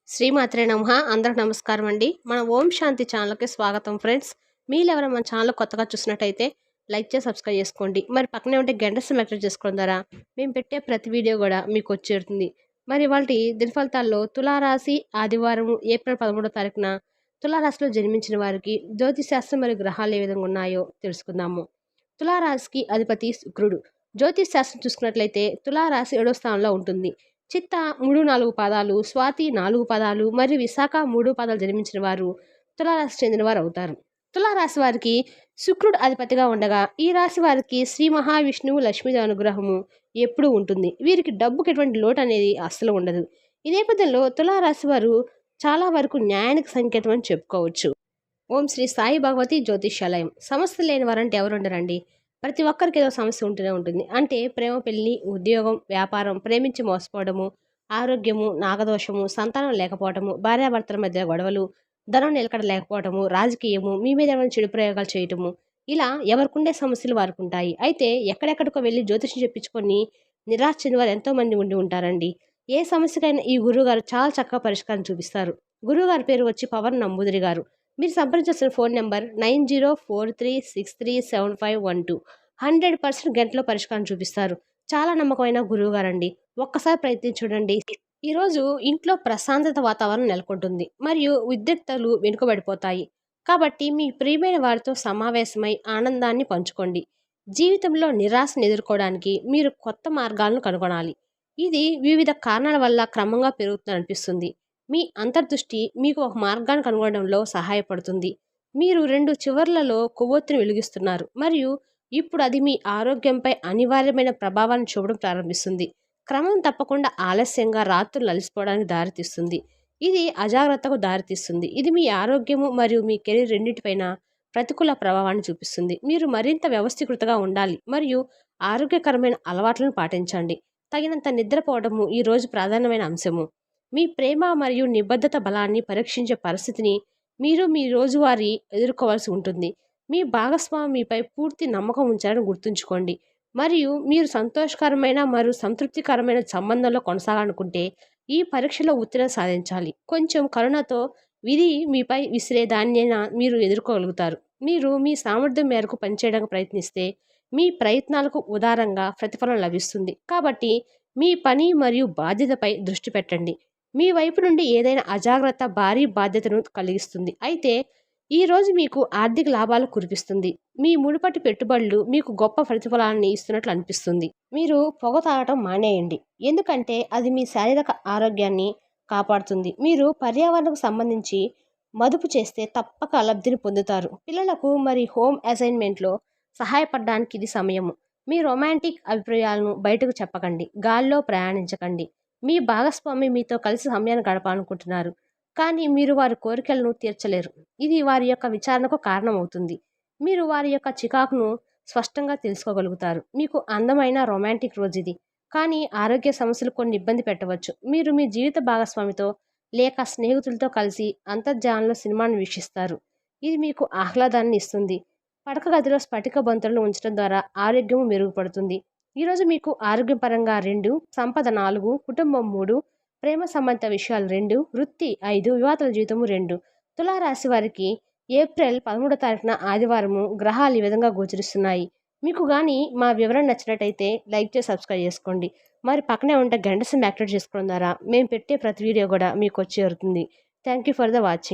శ్రీమాత్రే నమః. అందరికి నమస్కారం అండి. మన ఓం శాంతి ఛానల్‌కి స్వాగతం ఫ్రెండ్స్. మీరెవరైనా మన ఛానల్ కొత్తగా చూసినట్టయితే లైక్ చేసి సబ్స్క్రైబ్ చేసుకోండి. మరి పక్కనే ఉంటే గంట సింబల్ యాక్టివేట్ చేసుకోవడం ద్వారా మేము పెట్టే ప్రతి వీడియో కూడా మీకు వచ్చేరుతుంది. మరి ఇవాల్టి దినఫలితాల్లో తులారాశి ఆదివారం ఏప్రిల్ 13వ తారీఖున తులారాశిలో జన్మించిన వారికి జ్యోతిశాస్త్రం మరియు గ్రహాలు ఏ విధంగా ఉన్నాయో తెలుసుకుందాము. తులారాశికి అధిపతి శుక్రుడు. జ్యోతిష్ శాస్త్రం చూసుకున్నట్లయితే తులారాశి 7వ స్థానంలో ఉంటుంది. చిత్త 3-4 పాదాలు, స్వాతి 4 పాదాలు మరియు విశాఖ 3 పాదాలు జన్మించిన వారు తులారాశి చెందినవారు అవుతారు. తులారాశి వారికి శుక్రుడు అధిపతిగా ఉండగా ఈ రాశి వారికి శ్రీ మహావిష్ణువు లక్ష్మీదేవి అనుగ్రహము ఎప్పుడూ ఉంటుంది. వీరికి డబ్బుకి ఎటువంటి లోటు అనేది అస్సలు ఉండదు. ఈ నేపథ్యంలో తులారాశి వారు చాలా వరకు న్యాయానికి సంకేతం అని చెప్పుకోవచ్చు. ఓం శ్రీ సాయి భగవతి జ్యోతిష్యాలయం. సమస్య లేని వారంటే ఎవరు ఉండరండి. ప్రతి ఒక్కరికి ఏదో సమస్య ఉంటూనే ఉంటుంది. అంటే ప్రేమ, పెళ్లి, ఉద్యోగం, వ్యాపారం, ప్రేమించి మోసపోవడము, ఆరోగ్యము, నాగదోషము, సంతానం లేకపోవడము, భార్యాభర్తల మధ్య గొడవలు, ధనం నిలకడ లేకపోవడము, రాజకీయము, మీ మీద ఏమైనా చెడు ప్రయోగాలు చేయటము, ఇలా ఎవరికుండే సమస్యలు వారికి ఉంటాయి. అయితే ఎక్కడెక్కడికో వెళ్ళి జ్యోతిషం చెప్పించుకొని నిరాశ చెందిన వారు ఎంతోమంది ఉండి ఉంటారండి. ఏ సమస్యకైనా ఈ గురువుగారు చాలా చక్కగా పరిష్కారం చూపిస్తారు. గురువుగారి పేరు వచ్చి పవన్ నంబూదిరి గారు. మీరు సంప్రదించాల్సిన ఫోన్ నెంబర్ 9043375512. 100% గంటలో పరిష్కారం చూపిస్తారు. చాలా నమ్మకమైన గురువు గారండి. ఒక్కసారి ప్రయత్నించి చూడండి. ఈరోజు ఇంట్లో ప్రశాంతత వాతావరణం నెలకొంటుంది మరియు విద్యుత్తులు వెనుకబడిపోతాయి. కాబట్టి మీ ప్రియమైన వారితో సమావేశమై ఆనందాన్ని పంచుకోండి. జీవితంలో నిరాశను ఎదుర్కోవడానికి మీరు కొత్త మార్గాలను కనుగొనాలి. ఇది వివిధ కారణాల వల్ల క్రమంగా పెరుగుతుంది అనిపిస్తుంది. మీ అంతర్దృష్టి మీకు ఒక మార్గాన్ని కనుగొనడంలో సహాయపడుతుంది. మీరు 2 చివర్లలో కొవ్వొత్తిని వెలిగిస్తున్నారు మరియు ఇప్పుడు అది మీ ఆరోగ్యంపై అనివార్యమైన ప్రభావాన్ని చూపడం ప్రారంభిస్తుంది. క్రమం తప్పకుండా ఆలస్యంగా రాత్రులు అలసిపోవడానికి దారితీస్తుంది. ఇది అజాగ్రత్తకు దారితీస్తుంది. ఇది మీ ఆరోగ్యము మరియు మీ కెరీర్ రెండింటిపైన ప్రతికూల ప్రభావాన్ని చూపిస్తుంది. మీరు మరింత వ్యవస్థీకృతంగా ఉండాలి మరియు ఆరోగ్యకరమైన అలవాట్లను పాటించండి. తగినంత నిద్రపోవడము ఈ రోజు ప్రాధాన్యమైన అంశము. మీ ప్రేమ మరియు నిబద్ధత బలాన్ని పరీక్షించే పరిస్థితిని మీరు మీ రోజువారీ ఎదుర్కోవాల్సి ఉంటుంది. మీ భాగస్వామి మీపై పూర్తి నమ్మకం ఉంచాలని గుర్తుంచుకోండి మరియు మీరు సంతోషకరమైన మరియు సంతృప్తికరమైన సంబంధంలో కొనసాగాలనుకుంటే ఈ పరీక్షలో ఉత్తీర్ణత సాధించాలి. కొంచెం కరుణతో విధి మీపై విసిరే దాన్నైనా మీరు ఎదుర్కోగలుగుతారు. మీరు మీ సామర్థ్యం మేరకు పనిచేయడానికి ప్రయత్నిస్తే మీ ప్రయత్నాలకు ఉదారంగా ప్రతిఫలం లభిస్తుంది. కాబట్టి మీ పని మరియు బాధ్యతపై దృష్టి పెట్టండి. మీ వైపు నుండి ఏదైనా అజాగ్రత్త భారీ బాధ్యతను కలిగిస్తుంది. అయితే ఈరోజు మీకు ఆర్థిక లాభాలు కురిపిస్తుంది. మీ మునుపటి పెట్టుబడులు మీకు గొప్ప ప్రతిఫలాన్ని ఇస్తున్నట్లు అనిపిస్తుంది. మీరు పొగ తాగటం మానేయండి, ఎందుకంటే అది మీ శారీరక ఆరోగ్యాన్ని కాపాడుతుంది. మీరు పర్యావరణకు సంబంధించి మదుపు చేస్తే తప్పక లబ్ధిని పొందుతారు. పిల్లలకు మరి హోమ్ అసైన్మెంట్లో సహాయపడడానికి ఇది సమయము. మీ రొమాంటిక్ అభిప్రాయాలను బయటకు చెప్పకండి. గాల్లో ప్రయాణించకండి. మీ భాగస్వామి మీతో కలిసి సమయాన్ని గడపాలనుకుంటున్నారు, కానీ మీరు వారి కోరికలను తీర్చలేరు. ఇది వారి యొక్క విచారణకు కారణమవుతుంది. మీరు వారి యొక్క చికాకును స్పష్టంగా తెలుసుకోగలుగుతారు. మీకు అందమైన రొమాంటిక్ రోజు ఇది, కానీ ఆరోగ్య సమస్యలు కొన్ని ఇబ్బంది పెట్టవచ్చు. మీరు మీ జీవిత భాగస్వామితో లేక స్నేహితులతో కలిసి అంతర్జాలంలో సినిమాను వీక్షిస్తారు. ఇది మీకు ఆహ్లాదాన్ని ఇస్తుంది. పడక గదిలో స్ఫటిక బంతులను ఉంచడం ద్వారా ఆరోగ్యం మెరుగుపడుతుంది. ఈరోజు మీకు ఆరోగ్యపరంగా 2, సంపద 4, కుటుంబం 3, ప్రేమ సంబంధిత విషయాలు 2, వృత్తి 5, వివాహాల జీవితము 2. తులారాశి వారికి ఏప్రిల్ 13వ తారీఖున ఆదివారము గ్రహాలు ఈ విధంగా గోచరిస్తున్నాయి. మీకు కానీ మా వివరణ నచ్చినట్టయితే లైక్ చేసి సబ్స్క్రైబ్ చేసుకోండి. మరి పక్కనే ఉంటే గంట సింబల్ యాక్టివేట్ చేసుకోవడం ద్వారా మేము పెట్టే ప్రతి వీడియో కూడా మీకు వచ్చి చేరుతుంది. Thank you for the watching.